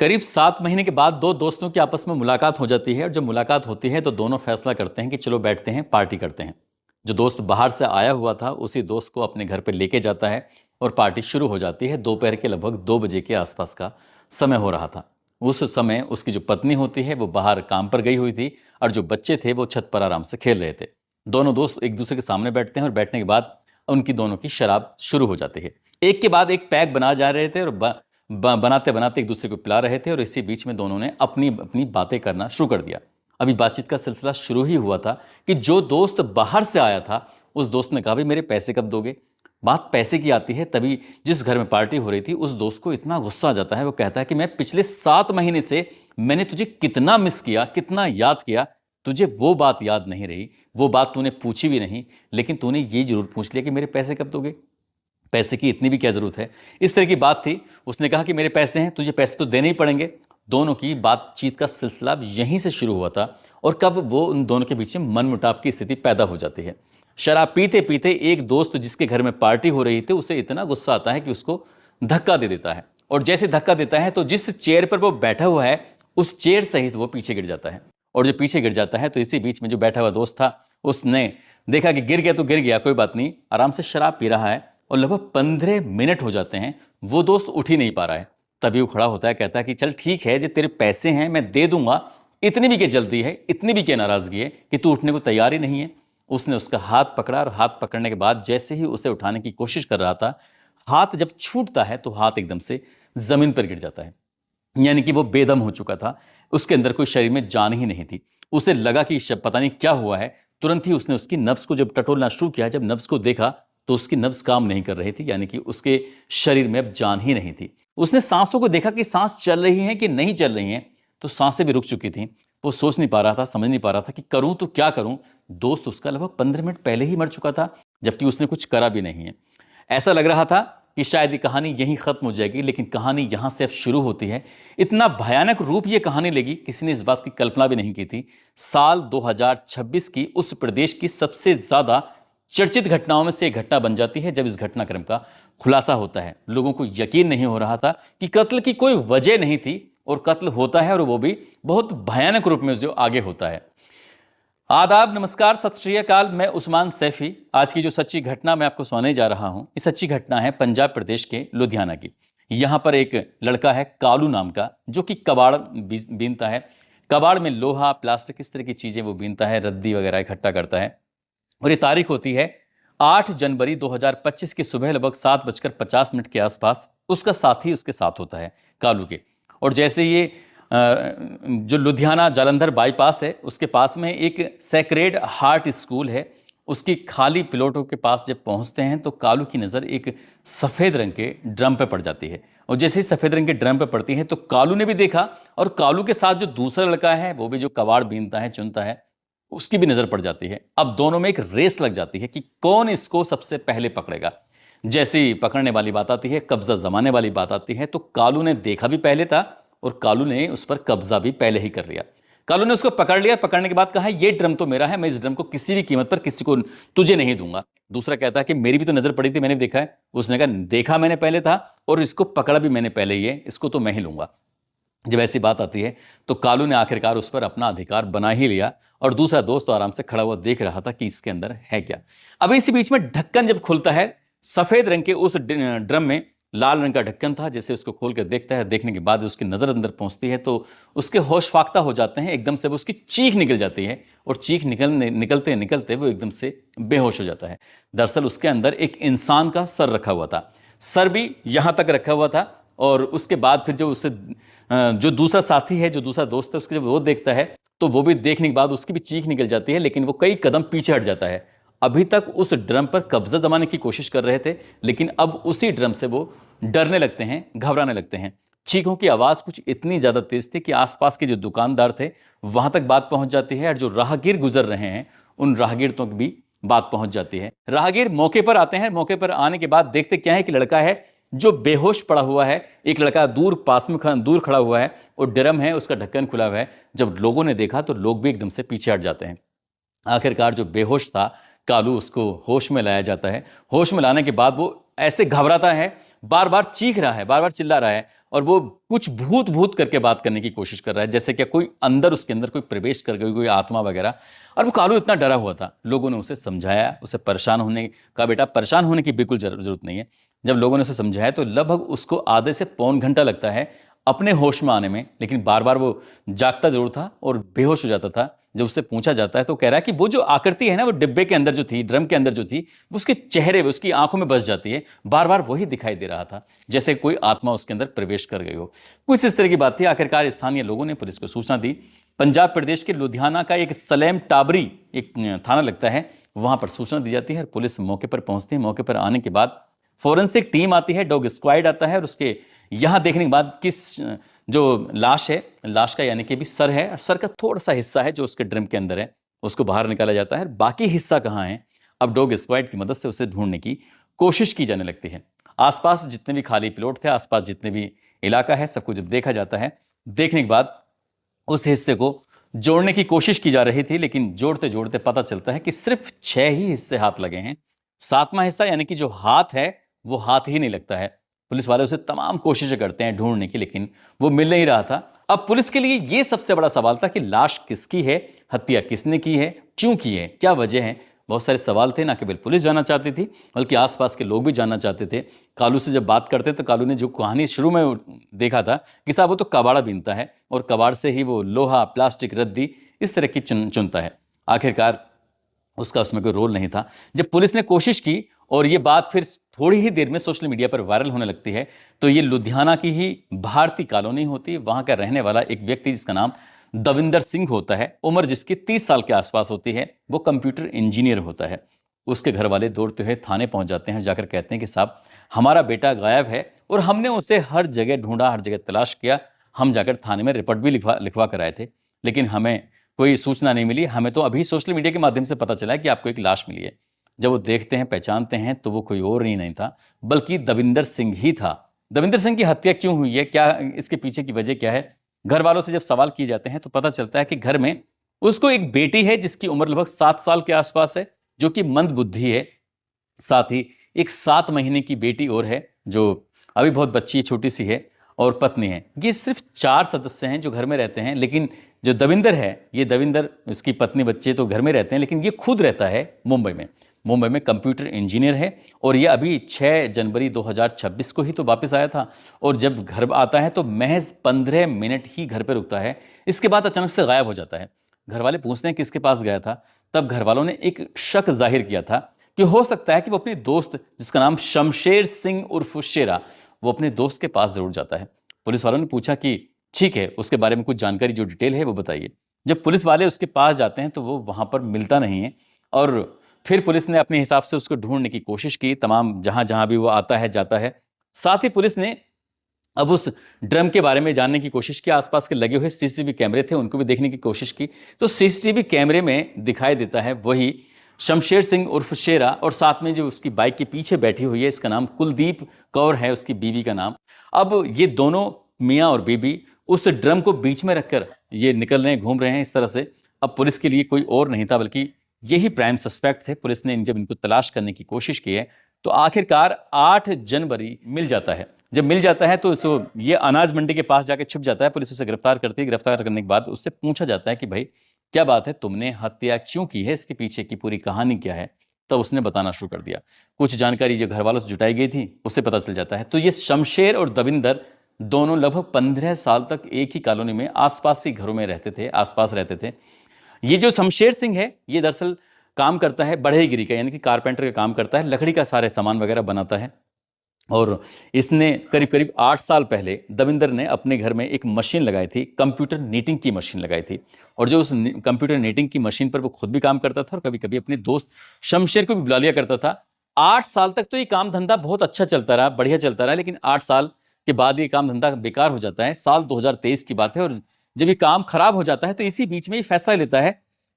करीब 7 महीने के बाद दो दोस्तों की आपस में मुलाकात हो जाती है और जब मुलाकात होती है तो दोनों फैसला करते हैं कि चलो बैठते हैं, पार्टी करते हैं। जो दोस्त बाहर से आया हुआ था उसी दोस्त को अपने घर पे लेके जाता है और पार्टी शुरू हो जाती है। दोपहर के लगभग 2 बजे के आसपास का समय हो रहा था। उस समय उसकी जो पत्नी होती है वो बाहर काम पर गई हुई थी और जो बच्चे थे वो छत पर आराम से खेल रहे थे। दोनों दोस्त एक दूसरे के सामने बैठते हैं और बैठने के बाद उनकी दोनों की शराब शुरू हो जाती है। एक के बाद एक पैक बना जा रहे थे और बनाते बनाते एक दूसरे को पिला रहे थे और इसी बीच में दोनों ने अपनी अपनी बातें करना शुरू कर दिया। अभी बातचीत का सिलसिला शुरू ही हुआ था कि जो दोस्त बाहर से आया था उस दोस्त ने कहा, भाई मेरे पैसे कब दोगे। बात पैसे की आती है तभी जिस घर में पार्टी हो रही थी उस दोस्त को इतना गुस्सा आ जाता है। वो कहता है कि मैं पिछले 7 महीने से मैंने तुझे कितना मिस किया, कितना याद किया, तुझे वो बात याद नहीं रही, वो बात तूने पूछी भी नहीं, लेकिन तूने ये जरूर पूछ लिया कि मेरे पैसे कब दोगे। पैसे की इतनी भी क्या जरूरत है। इस तरह की बात थी। उसने कहा कि मेरे पैसे हैं, तुझे पैसे तो देने ही पड़ेंगे। दोनों की बातचीत का सिलसिला यहीं से शुरू हुआ था और कब वो उन दोनों के बीच में मनमुटाव की स्थिति पैदा हो जाती है। शराब पीते पीते एक दोस्त जिसके घर में पार्टी हो रही थी उसे इतना गुस्सा आता है कि उसको धक्का दे देता है और जैसे धक्का देता है तो जिस चेयर पर वो बैठा हुआ है उस चेयर सहित वो पीछे गिर जाता है। और जो पीछे गिर जाता है तो इसी बीच में जो बैठा हुआ दोस्त था उसने देखा कि गिर गया तो गिर गया, कोई बात नहीं, आराम से शराब पी रहा है और लगभग 15 मिनट हो जाते हैं, वो दोस्त उठ ही नहीं पा रहा है। तभी वो खड़ा होता है, कहता है कि चल ठीक है, जो तेरे पैसे हैं मैं दे दूंगा, इतनी भी क्या जल्दी है, इतनी भी क्या नाराजगी है कि तू उठने को तैयार ही नहीं है। उसने उसका हाथ पकड़ा और हाथ पकड़ने के बाद जैसे ही उसे उठाने की कोशिश कर रहा था, हाथ जब छूटता है तो हाथ एकदम से जमीन पर गिर जाता है। यानी कि वो बेदम हो चुका था, उसके अंदर कोई शरीर में जान ही नहीं थी। उसे लगा कि पता नहीं क्या हुआ है। तुरंत ही उसने उसकी नब्ज को जब टटोलना शुरू किया, जब नब्ज को देखा तो उसकी नब्ज काम नहीं कर रही थी, यानी कि उसके शरीर में अब जान ही नहीं थी। उसने सांसों को देखा कि सांस चल रही हैं कि नहीं चल रही हैं, तो सांसें भी रुक चुकी थी। वो सोच नहीं पा रहा था, समझ नहीं पा रहा था कि करूं तो क्या करूं। दोस्त उसका लगभग 15 मिनट पहले ही मर चुका था, जबकि उसने कुछ करा भी नहीं है। ऐसा लग रहा था कि शायद ये कहानी यहीं खत्म हो जाएगी, लेकिन कहानी यहां से अब शुरू होती है। इतना भयानक रूप ये कहानी लेगी, किसी ने इस बात की कल्पना भी नहीं की थी। साल 2026 की उस प्रदेश की सबसे ज्यादा चर्चित घटनाओं में से एक घटना बन जाती है जब इस घटनाक्रम का खुलासा होता है। लोगों को यकीन नहीं हो रहा था कि कत्ल की कोई वजह नहीं थी और कत्ल होता है और वो भी बहुत भयानक रूप में जो आगे होता है। आदाब, नमस्कार, सत श्री अकाल। मैं उस्मान सैफी। आज की जो सच्ची घटना मैं आपको सुनाने जा रहा हूं, ये सच्ची घटना है पंजाब प्रदेश के लुधियाना की। यहां पर एक लड़का है कालू नाम का, जो कि कबाड़ बीनता है। कबाड़ में लोहा, प्लास्टिक, इस तरह की चीजें वो बीनता है, रद्दी वगैरह इकट्ठा करता है। और ये तारीख होती है 8 जनवरी 2025 की सुबह लगभग 7:50 के आसपास। उसका साथी उसके साथ होता है कालू के। और जैसे ये जो लुधियाना जालंधर बाईपास है उसके पास में एक सेक्रेड हार्ट स्कूल है, उसकी खाली प्लॉटों के पास जब पहुंचते हैं तो कालू की नज़र एक सफ़ेद रंग के ड्रम पे पड़ जाती है। और जैसे ही सफ़ेद रंग के ड्रम पे पड़ती है तो कालू ने भी देखा और कालू के साथ जो दूसरा लड़का है वो भी जो कबाड़ बीनता है, चुनता है, उसकी भी नज़र पड़ जाती है। अब दोनों में एक रेस लग जाती है कि कौन इसको सबसे पहले पकड़ेगा। जैसे ही पकड़ने वाली बात आती है, कब्जा जमाने वाली बात आती है, तो कालू ने देखा भी पहले था और कालू ने उस पर कब्जा भी पहले ही कर लिया। कालू ने उसको पकड़ लिया। पकड़ने के बाद कहा, ये ड्रम तो मेरा है, मैं इस ड्रम को किसी भी कीमत पर किसी को तुझे नहीं दूंगा। दूसरा कहता है कि मेरी भी तो नजर पड़ी थी, मैंने देखा है। उसने कहा, देखा मैंने पहले था और इसको पकड़ा भी मैंने पहले ही है, इसको तो मैं ही लूंगा। जब ऐसी बात आती है तो कालू ने आखिरकार उस पर अपना अधिकार बना ही लिया और दूसरा दोस्त तो आराम से खड़ा हुआ देख रहा था कि इसके अंदर है क्या। अब इसी बीच में ढक्कन जब खुलता है, सफेद रंग के उस ड्रम में लाल रंग का ढक्कन था। जैसे उसको खोल कर देखता है, देखने के बाद उसकी नजर अंदर पहुंचती है तो उसके होश फाख्ता हो जाते हैं। एकदम से वो उसकी चीख निकल जाती है और चीख निकलते निकलते वो एकदम से बेहोश हो जाता है। दरअसल उसके अंदर एक इंसान का सर रखा हुआ था, सर भी यहां तक रखा हुआ था। और उसके बाद फिर जो उससे जो दूसरा साथी है, जो दूसरा दोस्त है, उसके जब वो देखता है तो वो भी देखने के बाद उसकी भी चीख निकल जाती है, लेकिन वो कई कदम पीछे हट जाता है। अभी तक उस ड्रम पर कब्जा जमाने की कोशिश कर रहे थे, लेकिन अब उसी ड्रम से वो डरने लगते हैं, घबराने लगते हैं। चीखों की आवाज कुछ इतनी ज्यादा तेज थी कि आसपास के जो दुकानदार थे वहां तक बात पहुंच जाती है और जो राहगीर गुजर रहे हैं उन राहगीर तक भी बात पहुंच जाती है। राहगीर मौके पर आते हैं। मौके पर आने के बाद देखते क्या है कि लड़का है जो बेहोश पड़ा हुआ है। एक लड़का दूर पास में दूर खड़ा हुआ है और ड्रम है, उसका ढक्कन खुला हुआ है। जब लोगों ने देखा तो लोग भी एकदम से पीछे हट जाते हैं। आखिरकार जो बेहोश था कालू, उसको होश में लाया जाता है। होश में लाने के बाद वो ऐसे घबराता है, बार बार चीख रहा है, बार बार चिल्ला रहा है, और वो कुछ भूत भूत करके बात करने की कोशिश कर रहा है, जैसे कि कोई अंदर, उसके अंदर कोई प्रवेश कर गई, कोई आत्मा वगैरह। और वो कालू इतना डरा हुआ था, लोगों ने उसे समझाया, उसे परेशान होने का, बेटा परेशान होने की बिल्कुल जरूरत नहीं है। जब लोगों ने उसे समझाया तो लगभग उसको आधे से पौन घंटा लगता है अपने होश में आने में, लेकिन बार बार वो जागता जरूर था और बेहोश हो जाता था। जब उससे पूछा जाता है तो कह रहा है कि वो जो आकृति है ना, वो डिब्बे के अंदर जो थी, ड्रम के अंदर जो थी, वो उसके चेहरे, उसकी आंखों में बस जाती है, बार बार वही दिखाई दे रहा था, जैसे कोई आत्मा उसके अंदर प्रवेश कर गई हो। कुछ इस तरह की बात थी। आखिरकार स्थानीय लोगों ने पुलिस को सूचना दी। पंजाब प्रदेश के लुधियाना का एक सलेम टाबरी एक थाना लगता है, वहां पर सूचना दी जाती है, पुलिस मौके पर पहुंचती है। मौके पर आने के बाद फोरेंसिक टीम आती है, डॉग स्क्वाड आता है, और उसके यहां देखने के बाद किस जो लाश है, लाश का यानी कि भी सर है, सर का थोड़ा सा हिस्सा है जो उसके ड्रम के अंदर है, उसको बाहर निकाला जाता है। बाकी हिस्सा कहाँ है, अब डॉग स्क्वाड की मदद से उसे ढूंढने की कोशिश की जाने लगती है। आसपास जितने भी खाली प्लॉट थे, आसपास जितने भी इलाका है, सब कुछ देखा जाता है। देखने के बाद उस हिस्से को जोड़ने की कोशिश की जा रही थी, लेकिन जोड़ते जोड़ते पता चलता है कि सिर्फ 6 ही हिस्से हाथ लगे हैं। 7वां हिस्सा यानी कि जो हाथ है, वो हाथ ही नहीं लगता है। पुलिस वाले उसे तमाम कोशिशें करते हैं ढूंढने की, लेकिन वो मिल नहीं रहा था। अब पुलिस के लिए यह सबसे बड़ा सवाल था कि लाश किसकी है, हत्या किसने की है, क्यों की है, क्या वजह है। बहुत सारे सवाल थे, ना केवल पुलिस जानना चाहती थी बल्कि आसपास के लोग भी जानना चाहते थे। कालू से जब बात करते तो कालू ने जो कहानी शुरू में देखा था कि साहब वो तो कबाड़ा बीनता है और कबाड़ से ही वो लोहा, प्लास्टिक, रद्दी इस तरह की चुनता है। आखिरकार उसका उसमें कोई रोल नहीं था। जब पुलिस ने कोशिश की और ये बात फिर थोड़ी ही देर में सोशल मीडिया पर वायरल होने लगती है, तो ये लुधियाना की ही भारतीय कॉलोनी होती, वहां का रहने वाला एक व्यक्ति जिसका नाम दविंदर सिंह होता है, उम्र जिसकी 30 साल के आसपास होती है, वो कंप्यूटर इंजीनियर होता है। उसके घर वाले दौड़ते हुए थाने पहुंच जाते हैं, जाकर कहते हैं कि साहब हमारा बेटा गायब है और हमने उसे हर जगह ढूंढा, हर जगह तलाश किया, हम जाकर थाने में रिपोर्ट भी लिखवा लिखवा कर आए थे, लेकिन हमें कोई सूचना नहीं मिली। हमें तो अभी सोशल मीडिया के माध्यम से पता चला है कि आपको एक लाश मिली है। जब वो देखते हैं, पहचानते हैं, तो वो कोई और नहीं था बल्कि दविंदर सिंह ही था। दविंदर सिंह की हत्या क्यों हुई है, क्या इसके पीछे की वजह क्या है, घर वालों से जब सवाल किए जाते हैं तो पता चलता है कि घर में उसको एक बेटी है जिसकी उम्र लगभग 7 साल के आसपास है, जो कि मंद बुद्धि है। साथ ही एक 7 महीने की बेटी और है जो अभी बहुत बच्ची, छोटी सी है, और पत्नी है। ये सिर्फ 4 सदस्य हैं जो घर में रहते हैं। लेकिन जो दविंदर है, ये दविंदर, उसकी पत्नी, बच्चे तो घर में रहते हैं, लेकिन ये खुद रहता है मुंबई में। मुंबई में कंप्यूटर इंजीनियर है, और ये अभी 6 जनवरी 2026 को ही तो वापस आया था, और जब घर आता है तो महज 15 मिनट ही घर पर रुकता है। इसके बाद अचानक से गायब हो जाता है। घर वाले पूछते हैं किसके पास गया था, तब घर वालों ने एक शक जाहिर किया था कि हो सकता है कि वो अपने दोस्त, जिसका नाम शमशेर सिंह उर्फ शेरा, वो अपने दोस्त के पास जरूर जाता है। पुलिस वालों ने पूछा कि ठीक है, उसके बारे में कुछ जानकारी, जो डिटेल है वो बताइए। जब पुलिस वाले उसके पास जाते हैं तो वो वहां पर मिलता नहीं है, और फिर पुलिस ने अपने हिसाब से उसको ढूंढने की कोशिश की, तमाम जहां जहां भी वो आता है, जाता है। साथ ही पुलिस ने अब उस ड्रम के बारे में जानने की कोशिश की। आसपास के लगे हुए सीसीटीवी कैमरे थे, उनको भी देखने की कोशिश की, तो सीसीटीवी कैमरे में दिखाई देता है वही शमशेर सिंह उर्फ शेरा, और साथ में जो उसकी बाइक के पीछे बैठी हुई है, इसका नाम कुलदीप कौर है, उसकी बीवी का नाम। अब ये दोनों मियाँ और बीबी उस ड्रम को बीच में रखकर ये निकल रहे हैं, घूम रहे हैं इस तरह से। अब पुलिस के लिए कोई और नहीं था बल्कि यही प्राइम सस्पेक्ट थे। पुलिस ने जब इनको तलाश करने की कोशिश की है तो आखिरकार 8 जनवरी मिल जाता है। जब मिल जाता है तो ये अनाज मंडी के पास जाके छिप जाता है। पुलिस उसे गिरफ्तार करती है। गिरफ्तार करने के बाद उससे पूछा जाता है कि भाई क्या बात है, तुमने हत्या क्यों की है, इसके पीछे की पूरी कहानी क्या है। तब उसने बताना शुरू कर दिया। कुछ जानकारी जो घर वालों से जुटाई गई थी उससे पता चल जाता है। तो ये शमशेर और दविंदर दोनों लगभग 15 साल तक एक ही कॉलोनी में आसपास ही घरों में रहते थे, आसपास रहते थे। ये जो शमशेर सिंह है, ये दरअसल काम करता है बढ़ईगिरी का, यानी कि कारपेंटर का काम करता है, लकड़ी का सारे सामान वगैरह बनाता है। और इसने करीब करीब 8 साल पहले दविंदर ने अपने घर में एक मशीन लगाई थी, कंप्यूटर नीटिंग की मशीन लगाई थी। और जो उस कंप्यूटर नीटिंग की मशीन पर वो खुद भी काम करता था और कभी कभी अपने दोस्त शमशेर को भी बुला लिया करता था। 8 साल तक तो ये काम धंधा बहुत अच्छा चलता रहा, बढ़िया चलता रहा, लेकिन 8 साल के बाद ये काम धंधा बेकार हो जाता है। साल 2023 की बात है, और जब ये काम खराब हो जाता है तो इसी बीच में ये फैसला लेता है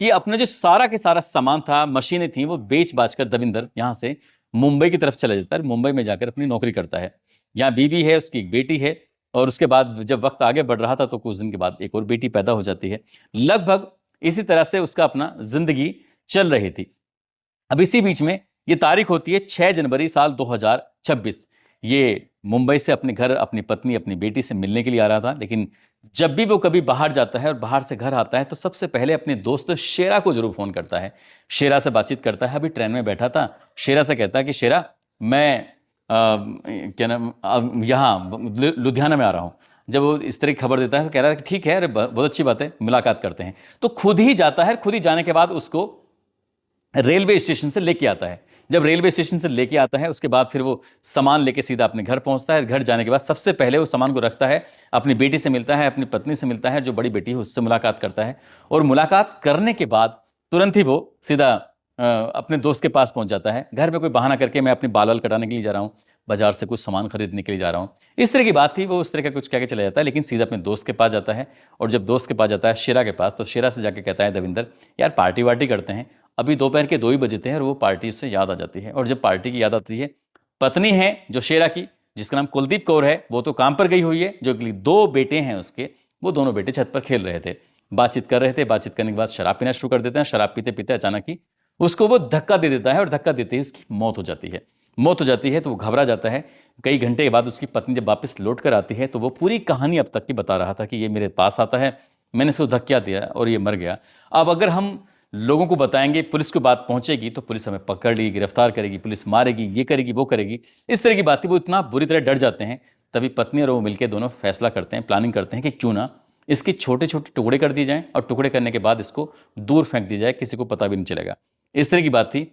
कि अपना जो सारा के सारा सामान था, मशीनें थी, वो बेच बाच कर दविंदर यहाँ से मुंबई की तरफ चला जाता है। मुंबई में जाकर अपनी नौकरी करता है। यहाँ बीवी है, उसकी एक बेटी है, और उसके बाद जब वक्त आगे बढ़ रहा था तो कुछ दिन के बाद एक और बेटी पैदा हो जाती है। लगभग इसी तरह से उसका अपना जिंदगी चल रही थी। अब इसी बीच में ये तारीख होती है 6 जनवरी साल 2026। ये मुंबई से अपने घर अपनी पत्नी अपनी बेटी से मिलने के लिए आ रहा था, लेकिन जब भी वो कभी बाहर जाता है और बाहर से घर आता है तो सबसे पहले अपने दोस्त शेरा को जरूर फोन करता है। शेरा से बातचीत करता है। अभी ट्रेन में बैठा था, शेरा से कहता है कि शेरा, मैं क्या नाम यहाँ लुधियाना में आ रहा हूँ। जब वो इस तरह की खबर देता है तो कह रहा है कि ठीक है, अरे बहुत अच्छी बात है, मुलाकात करते हैं। तो खुद ही जाता है, खुद ही जाने के बाद उसको रेलवे स्टेशन से लेके आता है। जब रेलवे स्टेशन से लेके आता है उसके बाद फिर वो सामान लेके सीधा अपने घर पहुंचता है। घर जाने के बाद सबसे पहले वो सामान को रखता है, अपनी बेटी से मिलता है, अपनी पत्नी से मिलता है, जो बड़ी बेटी है उससे मुलाकात करता है। और मुलाकात करने के बाद तुरंत ही वो सीधा अपने दोस्त के पास पहुंच जाता है। घर में कोई बहाना करके मैं अपने बाल वाल कटाने के लिए जा रहा हूँ, बाजार से कुछ सामान खरीदने के लिए जा रहा हूँ, इस तरह की बात थी। वो उस तरह का कुछ कह के चला जाता है, लेकिन सीधा अपने दोस्त के पास जाता है। और जब दोस्त के पास जाता है शेरा के पास, तो शेरा से जाके कहता है, दविंदर यार पार्टी वार्टी करते हैं। अभी दोपहर के 2 ही बजे थे और वो पार्टी उससे याद आ जाती है। और जब पार्टी की याद आती है, पत्नी है जो शेरा की, जिसका नाम कुलदीप कौर है, वो तो काम पर गई हुई है, जो अगली 2 बेटे हैं उसके, वो दोनों बेटे छत पर खेल रहे थे, बातचीत कर रहे थे। बातचीत करने के बाद शराब पीना शुरू कर देते हैं। शराब पीते पीते अचानक ही उसको वो धक्का दे देता है और धक्का देते ही उसकी मौत हो जाती है। मौत हो जाती है तो वो घबरा जाता है। कई घंटे के बाद उसकी पत्नी जब वापस लौट कर आती है तो वो पूरी कहानी अब तक की बता रहा था कि ये मेरे पास आता है, मैंने इसको धक्का दिया और ये मर गया। अब अगर हम लोगों को बताएंगे, पुलिस को बात पहुंचेगी तो पुलिस हमें पकड़ लेगी, गिरफ्तार करेगी, पुलिस मारेगी, ये करेगी वो करेगी, इस तरह की बात थी। वो इतना बुरी तरह डर जाते हैं। तभी पत्नी और वो मिलकर दोनों फैसला करते हैं, प्लानिंग करते हैं कि क्यों ना इसके छोटे छोटे टुकड़े कर दिए जाएं और टुकड़े करने के बाद इसको दूर फेंक दिया जाए, किसी को पता भी नहीं चलेगा। इस तरह की बात थी।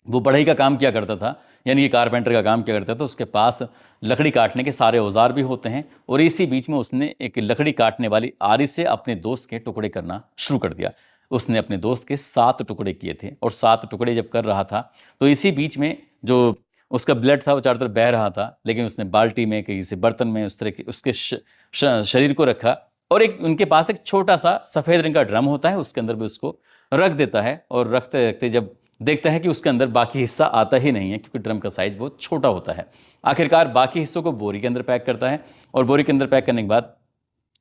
वो बढ़ई का काम किया करता था, यानी कि कारपेंटर का काम किया करता था। उसके पास लकड़ी काटने के सारे औजार भी होते हैं। और इसी बीच में उसने एक लकड़ी काटने वाली आरी से अपने दोस्त के टुकड़े करना शुरू कर दिया। उसने अपने दोस्त के 7 टुकड़े किए थे और 7 टुकड़े जब कर रहा था तो इसी बीच में जो उसका ब्लड था वो चारों तरफ बह रहा था। लेकिन उसने बाल्टी में, किसी बर्तन में उस तरह के उसके शरीर को रखा। और एक उनके पास एक छोटा सा सफ़ेद रंग का ड्रम होता है, उसके अंदर भी उसको रख देता है। और रखते रखते जब देखता है कि उसके अंदर बाकी हिस्सा आता ही नहीं है, क्योंकि ड्रम का साइज बहुत छोटा होता है। आखिरकार बाकी हिस्सों को बोरी के अंदर पैक करता है। और बोरी के अंदर पैक करने के बाद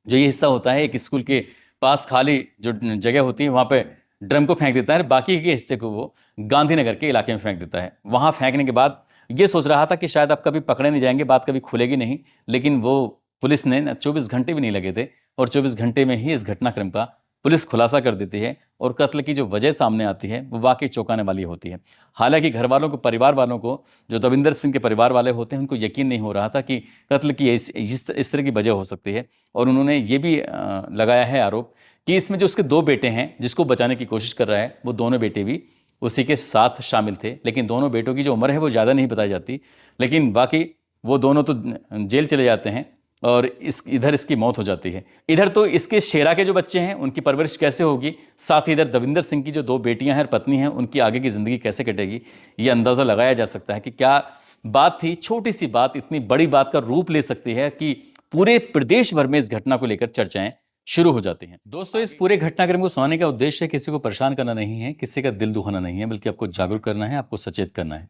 जो ये हिस्सा होता है, एक स्कूल के पास खाली जो जगह होती है वहाँ पे ड्रम को फेंक देता है। बाकी के हिस्से को वो गांधीनगर के इलाके में फेंक देता है। वहाँ फेंकने के बाद ये सोच रहा था कि शायद अब कभी पकड़े नहीं जाएंगे, बात कभी खुलेगी नहीं। लेकिन वो पुलिस ने 24 घंटे भी नहीं लगे थे और 24 घंटे में ही इस घटनाक्रम का पुलिस खुलासा कर देती है। और कत्ल की जो वजह सामने आती है वो वाकई चौंकाने वाली होती है। हालांकि घर वालों को, परिवार वालों को, जो दविंदर सिंह के परिवार वाले होते हैं, उनको यकीन नहीं हो रहा था कि कत्ल की इस तरह की वजह हो सकती है। और उन्होंने ये भी लगाया है आरोप कि इसमें जो उसके 2 बेटे हैं जिसको बचाने की कोशिश कर रहा है, वो दोनों बेटे भी उसी के साथ शामिल थे। लेकिन दोनों बेटों की जो उम्र है वो ज़्यादा नहीं बताई जाती। लेकिन बाकी वो दोनों तो जेल चले जाते हैं और इधर इसकी मौत हो जाती है। इधर तो इसके शेरा के जो बच्चे हैं उनकी परवरिश कैसे होगी, साथ ही इधर दविंदर सिंह की जो 2 बेटियां हैं और पत्नी हैं, उनकी आगे की ज़िंदगी कैसे कटेगी, ये अंदाज़ा लगाया जा सकता है कि क्या बात थी। छोटी सी बात इतनी बड़ी बात का रूप ले सकती है कि पूरे प्रदेश भर में इस घटना को लेकर चर्चाएं शुरू हो जाती हैं। दोस्तों, इस पूरे घटनाक्रम को सुनाने का उद्देश्य किसी को परेशान करना नहीं है, किसी का दिल दुखाना नहीं है, बल्कि आपको जागरूक करना है, आपको सचेत करना है।